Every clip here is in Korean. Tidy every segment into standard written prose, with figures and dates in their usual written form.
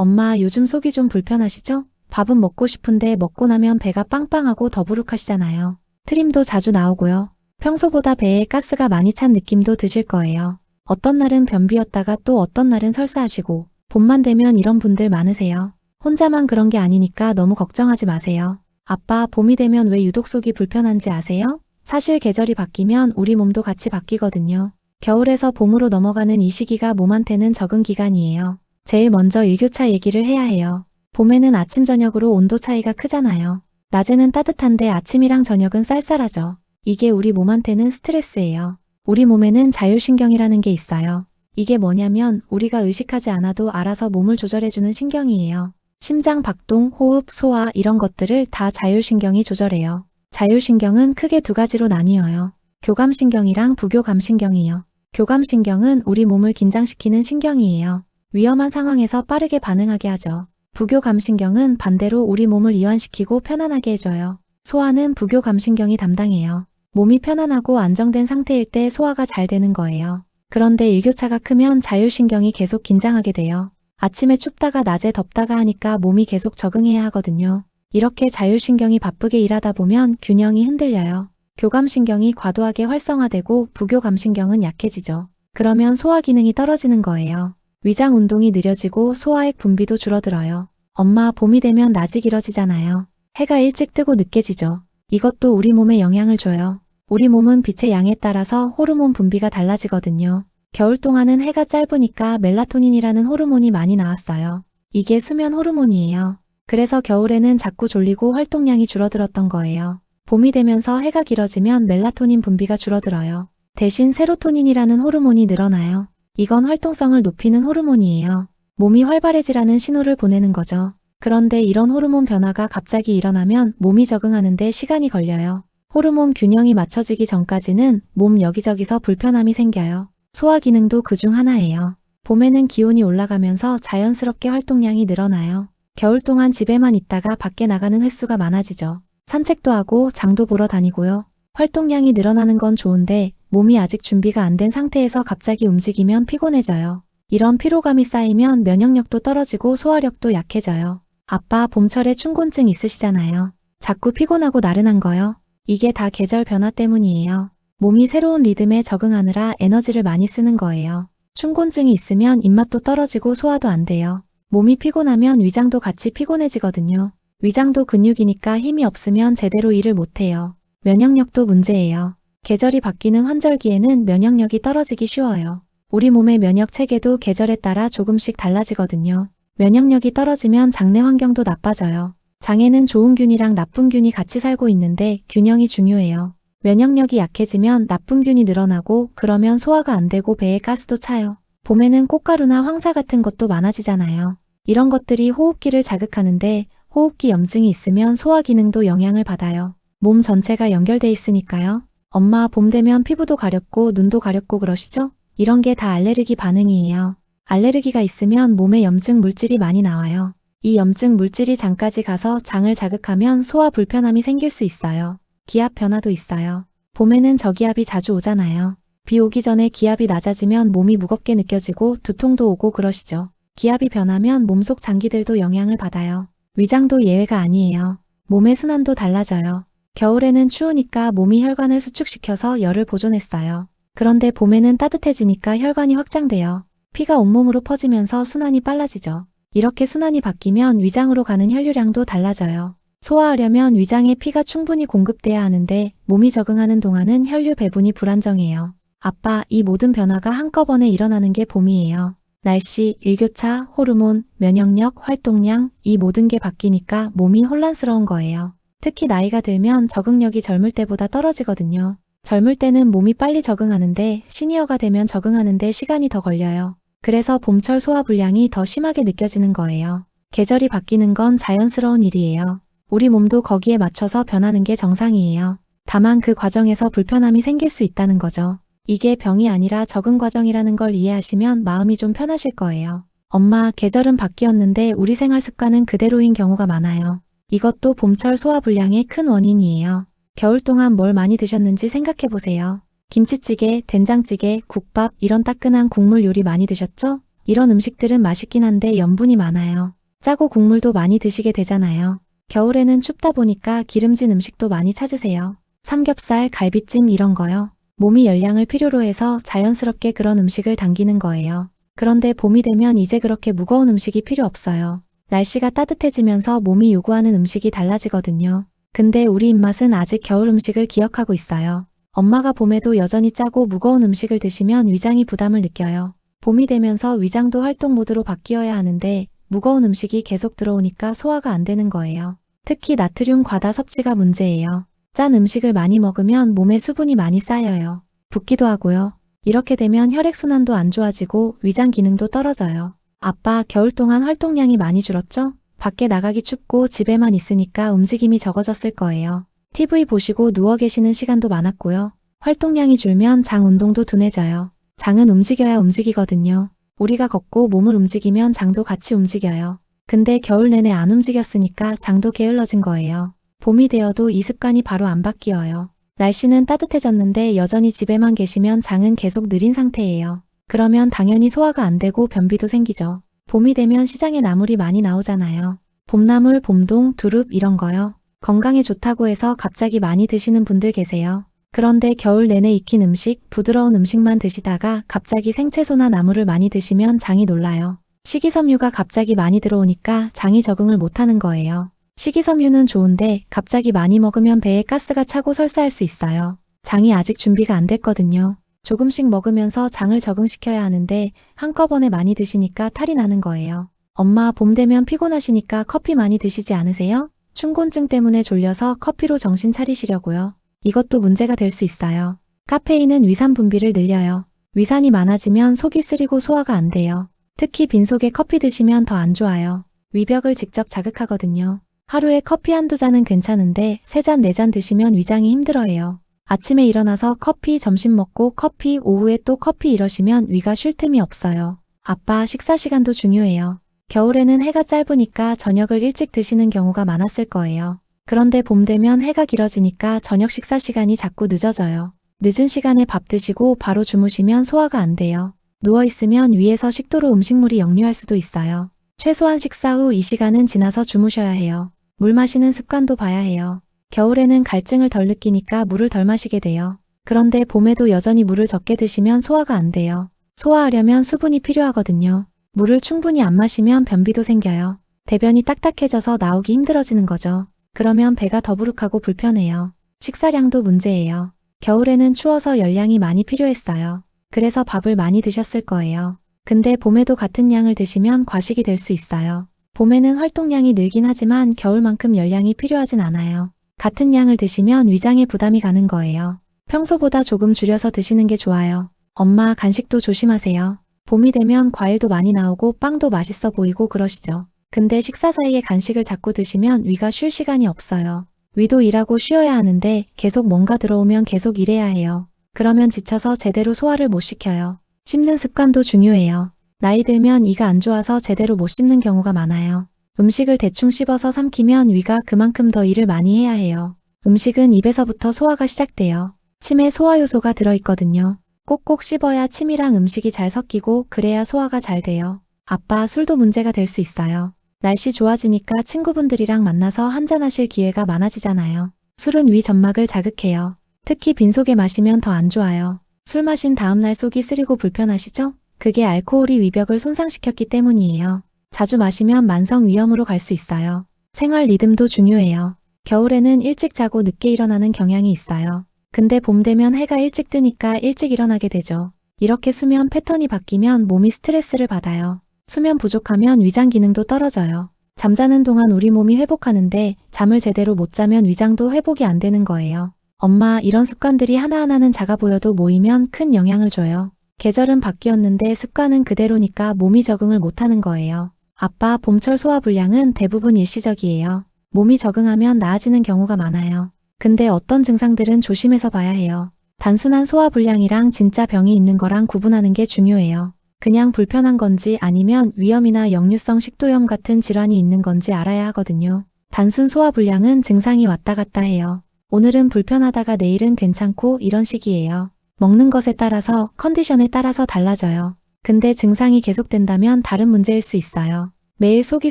엄마, 요즘 속이 좀 불편하시죠? 밥은 먹고 싶은데 먹고 나면 배가 빵빵하고 더부룩하시잖아요. 트림도 자주 나오고요. 평소보다 배에 가스가 많이 찬 느낌도 드실 거예요. 어떤 날은 변비였다가 또 어떤 날은 설사하시고, 봄만 되면 이런 분들 많으세요. 혼자만 그런 게 아니니까 너무 걱정하지 마세요. 아빠, 봄이 되면 왜 유독 속이 불편한지 아세요? 사실 계절이 바뀌면 우리 몸도 같이 바뀌거든요. 겨울에서 봄으로 넘어가는 이 시기가 몸한테는 적응 기간이에요. 제일 먼저 일교차 얘기를 해야 해요. 봄에는 아침 저녁으로 온도 차이가 크잖아요. 낮에는 따뜻한데 아침이랑 저녁은 쌀쌀하죠. 이게 우리 몸한테는 스트레스예요. 우리 몸에는 자율신경이라는 게 있어요. 이게 뭐냐면 우리가 의식하지 않아도 알아서 몸을 조절해주는 신경이에요. 심장 박동, 호흡, 소화 이런 것들을 다 자율신경이 조절해요. 자율신경은 크게 두 가지로 나뉘어요. 교감신경이랑 부교감신경이요. 교감신경은 우리 몸을 긴장시키는 신경이에요. 위험한 상황에서 빠르게 반응하게 하죠. 부교감신경은 반대로 우리 몸을 이완시키고 편안하게 해줘요. 소화는 부교감신경이 담당해요. 몸이 편안하고 안정된 상태일 때 소화가 잘 되는 거예요. 그런데 일교차가 크면 자율신경이 계속 긴장하게 돼요. 아침에 춥다가 낮에 덥다가 하니까 몸이 계속 적응해야 하거든요. 이렇게 자율신경이 바쁘게 일하다 보면 균형이 흔들려요. 교감신경이 과도하게 활성화되고 부교감신경은 약해지죠. 그러면 소화 기능이 떨어지는 거예요. 위장 운동이 느려지고 소화액 분비도 줄어들어요. 엄마, 봄이 되면 낮이 길어지잖아요. 해가 일찍 뜨고 늦게 지죠. 이것도 우리 몸에 영향을 줘요. 우리 몸은 빛의 양에 따라서 호르몬 분비가 달라지거든요. 겨울 동안은 해가 짧으니까 멜라토닌이라는 호르몬이 많이 나왔어요. 이게 수면 호르몬이에요. 그래서 겨울에는 자꾸 졸리고 활동량이 줄어들었던 거예요. 봄이 되면서 해가 길어지면 멜라토닌 분비가 줄어들어요. 대신 세로토닌이라는 호르몬이 늘어나요. 이건 활동성을 높이는 호르몬이에요. 몸이 활발해지라는 신호를 보내는 거죠. 그런데 이런 호르몬 변화가 갑자기 일어나면 몸이 적응하는데 시간이 걸려요. 호르몬 균형이 맞춰지기 전까지는 몸 여기저기서 불편함이 생겨요. 소화 기능도 그중 하나예요. 봄에는 기온이 올라가면서 자연스럽게 활동량이 늘어나요. 겨울 동안 집에만 있다가 밖에 나가는 횟수가 많아지죠. 산책도 하고 장도 보러 다니고요. 활동량이 늘어나는 건 좋은데 몸이 아직 준비가 안 된 상태에서 갑자기 움직이면 피곤해져요. 이런 피로감이 쌓이면 면역력도 떨어지고 소화력도 약해져요. 아빠, 봄철에 춘곤증 있으시잖아요. 자꾸 피곤하고 나른한 거요. 이게 다 계절 변화 때문이에요. 몸이 새로운 리듬에 적응하느라 에너지를 많이 쓰는 거예요. 춘곤증이 있으면 입맛도 떨어지고 소화도 안 돼요. 몸이 피곤하면 위장도 같이 피곤해지거든요. 위장도 근육이니까 힘이 없으면 제대로 일을 못해요. 면역력도 문제예요. 계절이 바뀌는 환절기에는 면역력이 떨어지기 쉬워요. 우리 몸의 면역 체계도 계절에 따라 조금씩 달라지거든요. 면역력이 떨어지면 장내 환경도 나빠져요. 장에는 좋은 균이랑 나쁜 균이 같이 살고 있는데 균형이 중요해요. 면역력이 약해지면 나쁜 균이 늘어나고 그러면 소화가 안 되고 배에 가스도 차요. 봄에는 꽃가루나 황사 같은 것도 많아지잖아요. 이런 것들이 호흡기를 자극하는데 호흡기 염증이 있으면 소화 기능도 영향을 받아요. 몸 전체가 연결돼 있으니까요. 엄마, 봄 되면 피부도 가렵고 눈도 가렵고 그러시죠? 이런 게 다 알레르기 반응이에요. 알레르기가 있으면 몸에 염증 물질이 많이 나와요. 이 염증 물질이 장까지 가서 장을 자극하면 소화 불편함이 생길 수 있어요. 기압 변화도 있어요. 봄에는 저기압이 자주 오잖아요. 비 오기 전에 기압이 낮아지면 몸이 무겁게 느껴지고 두통도 오고 그러시죠. 기압이 변하면 몸속 장기들도 영향을 받아요. 위장도 예외가 아니에요. 몸의 순환도 달라져요. 겨울에는 추우니까 몸이 혈관을 수축시켜서 열을 보존했어요. 그런데 봄에는 따뜻해지니까 혈관이 확장돼요. 피가 온몸으로 퍼지면서 순환이 빨라지죠. 이렇게 순환이 바뀌면 위장으로 가는 혈류량도 달라져요. 소화하려면 위장에 피가 충분히 공급돼야 하는데 몸이 적응하는 동안은 혈류 배분이 불안정해요. 아빠, 이 모든 변화가 한꺼번에 일어나는 게 봄이에요. 날씨, 일교차, 호르몬, 면역력, 활동량 이 모든 게 바뀌니까 몸이 혼란스러운 거예요. 특히 나이가 들면 적응력이 젊을 때보다 떨어지거든요. 젊을 때는 몸이 빨리 적응하는데 시니어가 되면 적응하는데 시간이 더 걸려요. 그래서 봄철 소화불량이 더 심하게 느껴지는 거예요. 계절이 바뀌는 건 자연스러운 일이에요. 우리 몸도 거기에 맞춰서 변하는 게 정상이에요. 다만 그 과정에서 불편함이 생길 수 있다는 거죠. 이게 병이 아니라 적응 과정이라는 걸 이해하시면 마음이 좀 편하실 거예요. 엄마, 계절은 바뀌었는데 우리 생활 습관은 그대로인 경우가 많아요. 이것도 봄철 소화불량의 큰 원인이에요. 겨울 동안 뭘 많이 드셨는지 생각해보세요. 김치찌개, 된장찌개, 국밥 이런 따끈한 국물 요리 많이 드셨죠? 이런 음식들은 맛있긴 한데 염분이 많아요. 짜고 국물도 많이 드시게 되잖아요. 겨울에는 춥다 보니까 기름진 음식도 많이 찾으세요. 삼겹살, 갈비찜 이런 거요. 몸이 열량을 필요로 해서 자연스럽게 그런 음식을 당기는 거예요. 그런데 봄이 되면 이제 그렇게 무거운 음식이 필요 없어요. 날씨가 따뜻해지면서 몸이 요구하는 음식이 달라지거든요. 근데 우리 입맛은 아직 겨울 음식을 기억하고 있어요. 엄마가 봄에도 여전히 짜고 무거운 음식을 드시면 위장이 부담을 느껴요. 봄이 되면서 위장도 활동 모드로 바뀌어야 하는데 무거운 음식이 계속 들어오니까 소화가 안 되는 거예요. 특히 나트륨 과다 섭취가 문제예요. 짠 음식을 많이 먹으면 몸에 수분이 많이 쌓여요. 붓기도 하고요. 이렇게 되면 혈액순환도 안 좋아지고 위장 기능도 떨어져요. 아빠, 겨울 동안 활동량이 많이 줄었죠? 밖에 나가기 춥고 집에만 있으니까 움직임이 적어졌을 거예요. TV 보시고 누워 계시는 시간도 많았고요. 활동량이 줄면 장 운동도 둔해져요. 장은 움직여야 움직이거든요. 우리가 걷고 몸을 움직이면 장도 같이 움직여요. 근데 겨울 내내 안 움직였으니까 장도 게을러진 거예요. 봄이 되어도 이 습관이 바로 안 바뀌어요. 날씨는 따뜻해졌는데 여전히 집에만 계시면 장은 계속 느린 상태예요. 그러면 당연히 소화가 안 되고 변비도 생기죠. 봄이 되면 시장에 나물이 많이 나오잖아요. 봄나물, 봄동, 두릅 이런 거요. 건강에 좋다고 해서 갑자기 많이 드시는 분들 계세요. 그런데 겨울 내내 익힌 음식, 부드러운 음식만 드시다가 갑자기 생채소나 나물을 많이 드시면 장이 놀라요. 식이섬유가 갑자기 많이 들어오니까 장이 적응을 못하는 거예요. 식이섬유는 좋은데 갑자기 많이 먹으면 배에 가스가 차고 설사할 수 있어요. 장이 아직 준비가 안 됐거든요. 조금씩 먹으면서 장을 적응시켜야 하는데 한꺼번에 많이 드시니까 탈이 나는 거예요. 엄마, 봄 되면 피곤하시니까 커피 많이 드시지 않으세요? 춘곤증 때문에 졸려서 커피로 정신 차리시려고요. 이것도 문제가 될 수 있어요. 카페인은 위산 분비를 늘려요. 위산이 많아지면 속이 쓰리고 소화가 안 돼요. 특히 빈속에 커피 드시면 더 안 좋아요. 위벽을 직접 자극하거든요. 하루에 커피 한두 잔은 괜찮은데 3잔, 4잔 드시면 위장이 힘들어해요. 아침에 일어나서 커피, 점심 먹고 커피, 오후에 또 커피 이러시면 위가 쉴 틈이 없어요. 아빠, 식사 시간도 중요해요. 겨울에는 해가 짧으니까 저녁을 일찍 드시는 경우가 많았을 거예요. 그런데 봄 되면 해가 길어지니까 저녁 식사 시간이 자꾸 늦어져요. 늦은 시간에 밥 드시고 바로 주무시면 소화가 안 돼요. 누워있으면 위에서 식도로 음식물이 역류할 수도 있어요. 최소한 식사 후 이 시간은 지나서 주무셔야 해요. 물 마시는 습관도 봐야 해요. 겨울에는 갈증을 덜 느끼니까 물을 덜 마시게 돼요. 그런데 봄에도 여전히 물을 적게 드시면 소화가 안 돼요. 소화하려면 수분이 필요하거든요. 물을 충분히 안 마시면 변비도 생겨요. 대변이 딱딱해져서 나오기 힘들어지는 거죠. 그러면 배가 더부룩하고 불편해요. 식사량도 문제예요. 겨울에는 추워서 열량이 많이 필요했어요. 그래서 밥을 많이 드셨을 거예요. 근데 봄에도 같은 양을 드시면 과식이 될 수 있어요. 봄에는 활동량이 늘긴 하지만 겨울만큼 열량이 필요하진 않아요. 같은 양을 드시면 위장에 부담이 가는 거예요. 평소보다 조금 줄여서 드시는 게 좋아요. 엄마, 간식도 조심하세요. 봄이 되면 과일도 많이 나오고 빵도 맛있어 보이고 그러시죠. 근데 식사 사이에 간식을 자꾸 드시면 위가 쉴 시간이 없어요. 위도 일하고 쉬어야 하는데 계속 뭔가 들어오면 계속 일해야 해요. 그러면 지쳐서 제대로 소화를 못 시켜요. 씹는 습관도 중요해요. 나이 들면 이가 안 좋아서 제대로 못 씹는 경우가 많아요. 음식을 대충 씹어서 삼키면 위가 그만큼 더 일을 많이 해야 해요. 음식은 입에서부터 소화가 시작돼요. 침에 소화 요소가 들어있거든요. 꼭꼭 씹어야 침이랑 음식이 잘 섞이고 그래야 소화가 잘 돼요. 아빠, 술도 문제가 될 수 있어요. 날씨 좋아지니까 친구분들이랑 만나서 한잔하실 기회가 많아지잖아요. 술은 위 점막을 자극해요. 특히 빈속에 마시면 더 안 좋아요. 술 마신 다음날 속이 쓰리고 불편하시죠? 그게 알코올이 위벽을 손상시켰기 때문이에요. 자주 마시면 만성 위염으로 갈 수 있어요. 생활 리듬도 중요해요. 겨울에는 일찍 자고 늦게 일어나는 경향이 있어요. 근데 봄 되면 해가 일찍 뜨니까 일찍 일어나게 되죠. 이렇게 수면 패턴이 바뀌면 몸이 스트레스를 받아요. 수면 부족하면 위장 기능도 떨어져요. 잠자는 동안 우리 몸이 회복하는데 잠을 제대로 못 자면 위장도 회복이 안 되는 거예요. 엄마, 이런 습관들이 하나하나는 작아 보여도 모이면 큰 영향을 줘요. 계절은 바뀌었는데 습관은 그대로니까 몸이 적응을 못하는 거예요. 아빠, 봄철 소화불량은 대부분 일시적이에요. 몸이 적응하면 나아지는 경우가 많아요. 근데 어떤 증상들은 조심해서 봐야 해요. 단순한 소화불량이랑 진짜 병이 있는 거랑 구분하는 게 중요해요. 그냥 불편한 건지 아니면 위염이나 역류성 식도염 같은 질환이 있는 건지 알아야 하거든요. 단순 소화불량은 증상이 왔다 갔다 해요. 오늘은 불편하다가 내일은 괜찮고 이런 식이에요. 먹는 것에 따라서 컨디션에 따라서 달라져요. 근데 증상이 계속된다면 다른 문제일 수 있어요. 매일 속이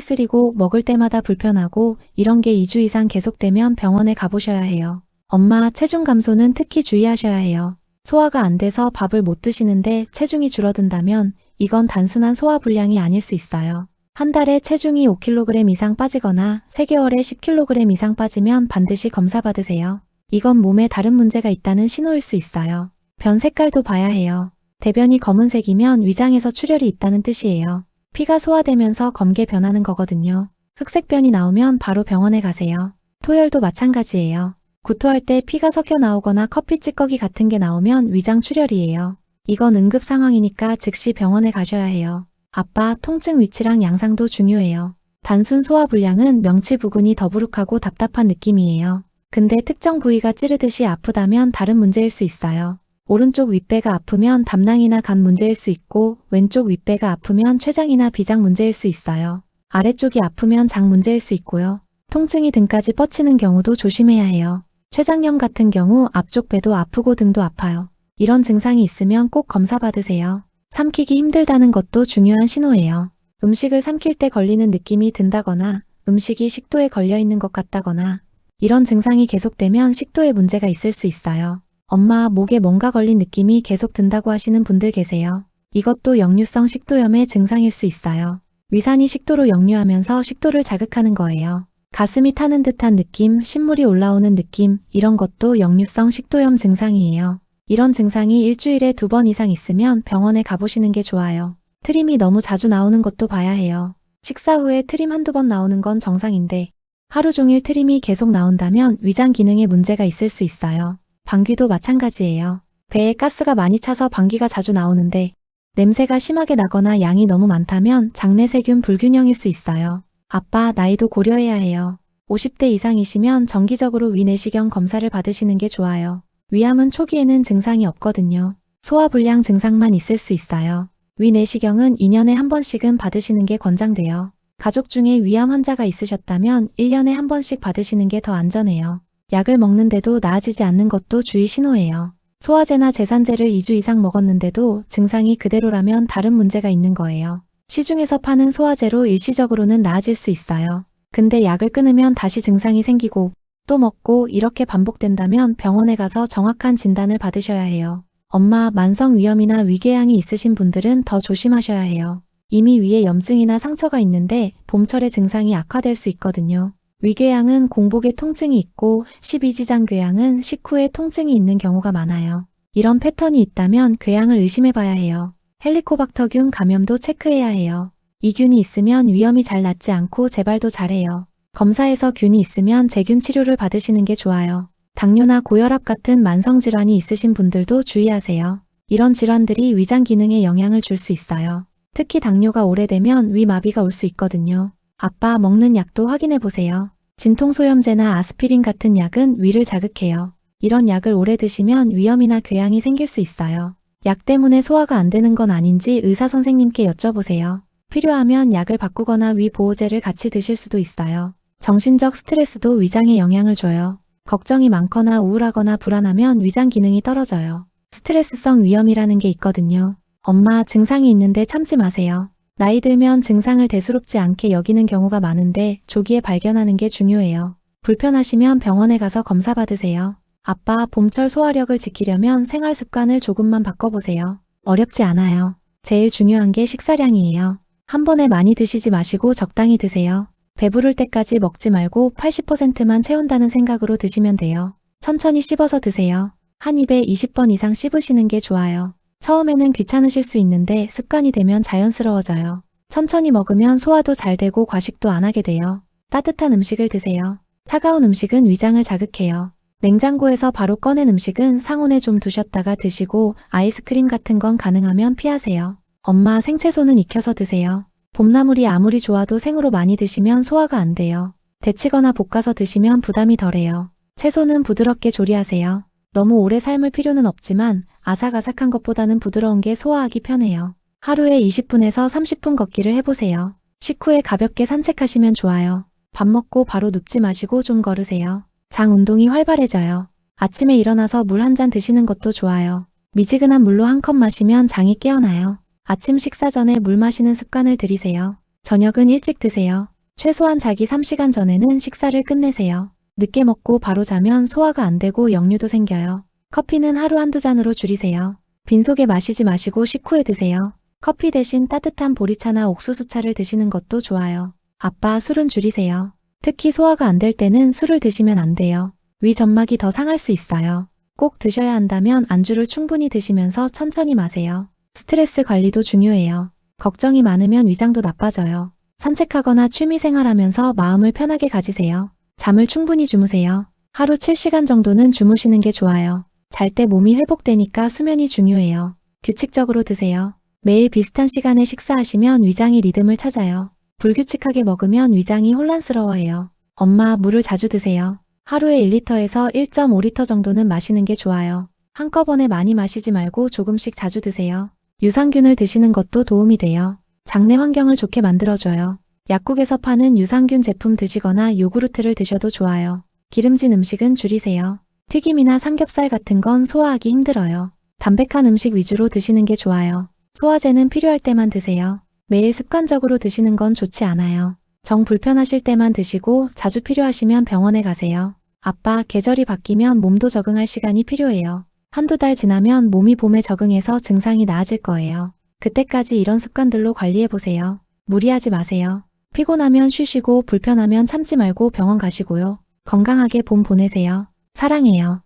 쓰리고 먹을 때마다 불편하고 이런 게 2주 이상 계속되면 병원에 가보셔야 해요. 엄마, 체중 감소는 특히 주의하셔야 해요. 소화가 안 돼서 밥을 못 드시는데 체중이 줄어든다면 이건 단순한 소화불량이 아닐 수 있어요. 한 달에 체중이 5kg 이상 빠지거나 3개월에 10kg 이상 빠지면 반드시 검사 받으세요. 이건 몸에 다른 문제가 있다는 신호일 수 있어요. 변 색깔도 봐야 해요. 대변이 검은색이면 위장에서 출혈이 있다는 뜻이에요. 피가 소화되면서 검게 변하는 거거든요. 흑색변이 나오면 바로 병원에 가세요. 토열도 마찬가지예요. 구토할 때 피가 섞여 나오거나 커피 찌꺼기 같은 게 나오면 위장 출혈이에요. 이건 응급 상황이니까 즉시 병원에 가셔야 해요. 아빠, 통증 위치랑 양상도 중요해요. 단순 소화불량은 명치 부근이 더부룩하고 답답한 느낌이에요. 근데 특정 부위가 찌르듯이 아프다면 다른 문제일 수 있어요. 오른쪽 윗배가 아프면 담낭이나 간 문제일 수 있고 왼쪽 윗배가 아프면 췌장이나 비장 문제일 수 있어요. 아래쪽이 아프면 장 문제일 수 있고요. 통증이 등까지 뻗치는 경우도 조심해야 해요. 췌장염 같은 경우 앞쪽 배도 아프고 등도 아파요. 이런 증상이 있으면 꼭 검사 받으세요. 삼키기 힘들다는 것도 중요한 신호예요. 음식을 삼킬 때 걸리는 느낌이 든다거나 음식이 식도에 걸려 있는 것 같다거나 이런 증상이 계속되면 식도에 문제가 있을 수 있어요. 엄마, 목에 뭔가 걸린 느낌이 계속 든다고 하시는 분들 계세요. 이것도 역류성 식도염의 증상일 수 있어요. 위산이 식도로 역류하면서 식도를 자극하는 거예요. 가슴이 타는 듯한 느낌, 신물이 올라오는 느낌, 이런 것도 역류성 식도염 증상이에요. 이런 증상이 일주일에 2번 이상 있으면 병원에 가보시는 게 좋아요. 트림이 너무 자주 나오는 것도 봐야 해요. 식사 후에 트림 한두 번 나오는 건 정상인데 하루 종일 트림이 계속 나온다면 위장 기능에 문제가 있을 수 있어요. 방귀도 마찬가지예요. 배에 가스가 많이 차서 방귀가 자주 나오는데 냄새가 심하게 나거나 양이 너무 많다면 장내 세균 불균형일 수 있어요. 아빠, 나이도 고려해야 해요. 50대 이상이시면 정기적으로 위내시경 검사를 받으시는 게 좋아요. 위암은 초기에는 증상이 없거든요. 소화불량 증상만 있을 수 있어요. 위내시경은 2년에 한 번씩은 받으시는 게 권장돼요. 가족 중에 위암 환자가 있으셨다면 1년에 한 번씩 받으시는 게 더 안전해요. 약을 먹는데도 나아지지 않는 것도 주의 신호예요. 소화제나 제산제를 2주 이상 먹었는데도 증상이 그대로라면 다른 문제가 있는 거예요. 시중에서 파는 소화제로 일시적으로는 나아질 수 있어요. 근데 약을 끊으면 다시 증상이 생기고 또 먹고 이렇게 반복된다면 병원에 가서 정확한 진단을 받으셔야 해요. 엄마, 만성 위염이나 위궤양이 있으신 분들은 더 조심하셔야 해요. 이미 위에 염증이나 상처가 있는데 봄철에 증상이 악화될 수 있거든요. 위궤양은 공복에 통증이 있고 12지장궤양은 식후에 통증이 있는 경우가 많아요. 이런 패턴이 있다면 궤양을 의심해 봐야 해요. 헬리코박터균 감염도 체크해야 해요. 이 균이 있으면 위염이 잘 낫지 않고 재발도 잘해요. 검사에서 균이 있으면 제균 치료를 받으시는 게 좋아요. 당뇨나 고혈압 같은 만성질환이 있으신 분들도 주의하세요. 이런 질환들이 위장 기능에 영향을 줄 수 있어요. 특히 당뇨가 오래되면 위마비가 올 수 있거든요. 아빠, 먹는 약도 확인해 보세요. 진통소염제나 아스피린 같은 약은 위를 자극해요. 이런 약을 오래 드시면 위염이나 궤양이 생길 수 있어요. 약 때문에 소화가 안 되는 건 아닌지 의사 선생님께 여쭤보세요. 필요하면 약을 바꾸거나 위 보호제를 같이 드실 수도 있어요. 정신적 스트레스도 위장에 영향을 줘요. 걱정이 많거나 우울하거나 불안하면 위장 기능이 떨어져요. 스트레스성 위염이라는 게 있거든요. 엄마, 증상이 있는데 참지 마세요. 나이 들면 증상을 대수롭지 않게 여기는 경우가 많은데 조기에 발견하는 게 중요해요. 불편하시면 병원에 가서 검사 받으세요. 아빠, 봄철 소화력을 지키려면 생활 습관을 조금만 바꿔보세요. 어렵지 않아요. 제일 중요한 게 식사량이에요. 한 번에 많이 드시지 마시고 적당히 드세요. 배부를 때까지 먹지 말고 80%만 채운다는 생각으로 드시면 돼요. 천천히 씹어서 드세요. 한 입에 20번 이상 씹으시는 게 좋아요. 처음에는 귀찮으실 수 있는데 습관이 되면 자연스러워져요. 천천히 먹으면 소화도 잘 되고 과식도 안 하게 돼요. 따뜻한 음식을 드세요. 차가운 음식은 위장을 자극해요. 냉장고에서 바로 꺼낸 음식은 상온에 좀 두셨다가 드시고 아이스크림 같은 건 가능하면 피하세요. 엄마, 생채소는 익혀서 드세요. 봄나물이 아무리 좋아도 생으로 많이 드시면 소화가 안 돼요. 데치거나 볶아서 드시면 부담이 덜해요. 채소는 부드럽게 조리하세요. 너무 오래 삶을 필요는 없지만 아삭아삭한 것보다는 부드러운 게 소화하기 편해요. 하루에 20분에서 30분 걷기를 해보세요. 식후에 가볍게 산책하시면 좋아요. 밥 먹고 바로 눕지 마시고 좀 걸으세요. 장 운동이 활발해져요. 아침에 일어나서 물 한 잔 드시는 것도 좋아요. 미지근한 물로 한 컵 마시면 장이 깨어나요. 아침 식사 전에 물 마시는 습관을 들이세요. 저녁은 일찍 드세요. 최소한 자기 3시간 전에는 식사를 끝내세요. 늦게 먹고 바로 자면 소화가 안 되고 역류도 생겨요. 커피는 하루 한두 잔으로 줄이세요. 빈속에 마시지 마시고 식후에 드세요. 커피 대신 따뜻한 보리차나 옥수수차를 드시는 것도 좋아요. 아빠, 술은 줄이세요. 특히 소화가 안 될 때는 술을 드시면 안 돼요. 위 점막이 더 상할 수 있어요. 꼭 드셔야 한다면 안주를 충분히 드시면서 천천히 마세요. 스트레스 관리도 중요해요. 걱정이 많으면 위장도 나빠져요. 산책하거나 취미생활하면서 마음을 편하게 가지세요. 잠을 충분히 주무세요. 하루 7시간 정도는 주무시는 게 좋아요. 잘 때 몸이 회복되니까 수면이 중요해요. 규칙적으로 드세요. 매일 비슷한 시간에 식사하시면 위장이 리듬을 찾아요. 불규칙하게 먹으면 위장이 혼란스러워해요. 엄마, 물을 자주 드세요. 하루에 1리터에서 1.5리터 정도는 마시는 게 좋아요. 한꺼번에 많이 마시지 말고 조금씩 자주 드세요. 유산균을 드시는 것도 도움이 돼요. 장내 환경을 좋게 만들어줘요. 약국에서 파는 유산균 제품 드시거나 요구르트를 드셔도 좋아요. 기름진 음식은 줄이세요. 튀김이나 삼겹살 같은 건 소화하기 힘들어요. 담백한 음식 위주로 드시는 게 좋아요. 소화제는 필요할 때만 드세요. 매일 습관적으로 드시는 건 좋지 않아요. 정 불편하실 때만 드시고 자주 필요하시면 병원에 가세요. 아빠, 계절이 바뀌면 몸도 적응할 시간이 필요해요. 한두 달 지나면 몸이 봄에 적응해서 증상이 나아질 거예요. 그때까지 이런 습관들로 관리해보세요. 무리하지 마세요. 피곤하면 쉬시고 불편하면 참지 말고 병원 가시고요. 건강하게 봄 보내세요. 사랑해요.